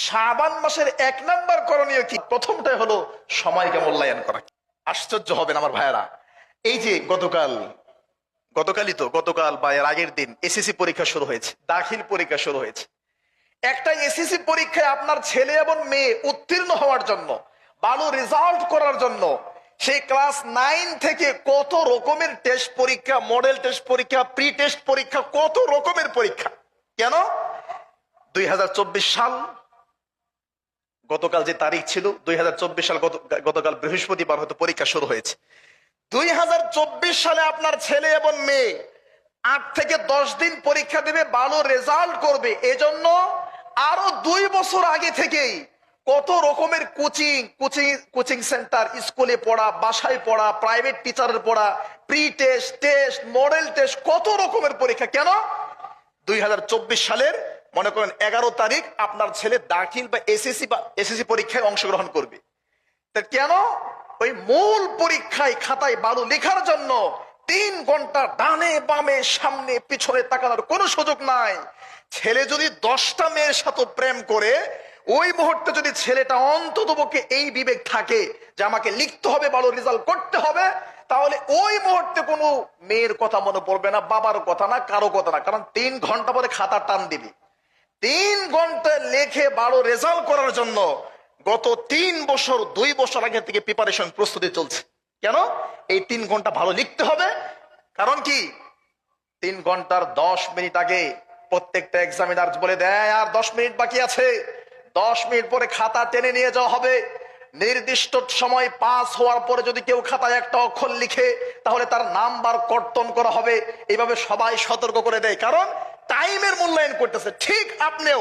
শাবান মাসের 1 নম্বর করণীয় কি? প্রথমটাই হলো সময়কে মূল্যায়ন করা। আশ্চর্য হবেন আমার ভাইয়েরা, এই যে গতকাল বা এর আগের দিন এসএসসি পরীক্ষা শুরু হয়েছে, দাখিল পরীক্ষা শুরু হয়েছে। একটা এসএসসি পরীক্ষায় আপনার ছেলে এবং মেয়ে উত্তীর্ণ হওয়ার জন্য, ভালো রেজাল্ট করার জন্য, সেই ক্লাস 9 থেকে কত রকমের টেস্ট পরীক্ষা, মডেল টেস্ট পরীক্ষা, প্রি টেস্ট পরীক্ষা, কত রকমের পরীক্ষা। কেন? 2024 সাল, গতকাল যে তারিখ ছিল 2024 সাল, গতকাল বৃহস্পতিবার হয়তো পরীক্ষা শুরু হয়েছে। 2024 সালে আপনার ছেলে এবং মেয়ে 8 থেকে 10 দিন পরীক্ষা দেবে, ভালো রেজাল্ট করবে। এজন্য আরো 2 বছর আগে থেকেই কত রকমের কোচিং সেন্টার, স্কুলে পড়া, বাসায় পড়া, প্রাইভেট টিচারের পড়া, pre test, test, model test, কত রকমের পরীক্ষা। কেন? 2024 সালের মনে করেন 11 তারিখ আপনার ছেলে দাখিল বা এসএসসি পরীক্ষায় অংশগ্রহণ করবে। তা কেন? ওই মূল পরীক্ষায় খাতায় ভালো লেখার জন্য 3 ঘন্টা ডানে বামে সামনে পিছনে তাকানোর কোনো সুযোগ নাই। ছেলে যদি 10টা মেয়ের সাথে প্রেম করে, ওই মুহূর্তে যদি ছেলেটা অন্ততপক্ষে এই বিবেক থাকে যে আমাকে লিখতে হবে, ভালো রেজাল্ট করতে হবে, তাহলে ওই মুহূর্তে কোনো মেয়ের কথা মনে পড়বে না, বাবার কথা না, কারো কথা না। কারণ 3 ঘন্টা পরে খাতা টান দিবি। 3 ঘন্টা লেখে ভালো রেজাল্ট করার জন্য গত 3 বছর 2 বছর আগে থেকে প্রিপারেশন, প্রস্তুতি চলছে। কেন? এই 3 ঘন্টা ভালো লিখতে হবে। কারণ কি? 3 ঘন্টার 10 মিনিট আগে প্রত্যেকটা এক্সামিনার বলে দেয় আর 10 মিনিট বাকি আছে, 10 মিনিট পরে খাতা টেনে নিয়ে যাওয়া হবে। নির্দিষ্ট সময় পাস হওয়ার পরে যদি কেউ খাতায় একটা অক্ষর লিখে, তাহলে তার নাম্বার কর্তন করা হবে। এইভাবে সবাই সতর্ক করে দেয়, কারণ টাইমের মূল্যায়ন করতেছে। ঠিক আপনিও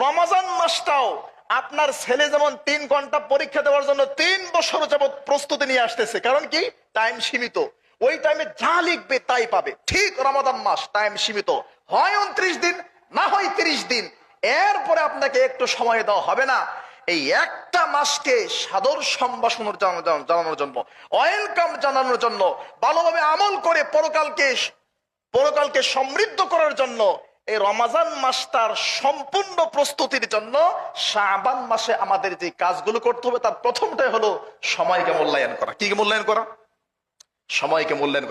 রমজান মাসটাও আপনার ছেলে যেমন 3 ঘন্টা পরীক্ষা দেওয়ার জন্য 3 বছর যাবৎ প্রস্তুতি নিয়ে আসতেছে। কারণ কি? টাইম সীমিত, ওই টাইমে যা লিখবে তাই পাবে। ঠিক রমাদান মাস টাইম সীমিত, হয় 29 দিন, না হয় 30 দিন। এরপরে আপনাকে একটু সময় দেওয়া হবে না। এই একটা মাসকে সাদর সম্ভাষণ জানানোর জন্য, ওয়েলকাম জানানোর জন্য, ভালোভাবে আমল করে পরকালকে সমৃদ্ধ করার জন্য, এই রমজান মাসটার সম্পূর্ণ প্রস্তুতির জন্য শাবান মাসে আমাদের যে কাজগুলো করতে হবে, তার প্রথমটাই হলো সময়কে মূল্যায়ন করা। কি মূল্যায়ন করা? সময়কে মূল্যায়ন করা।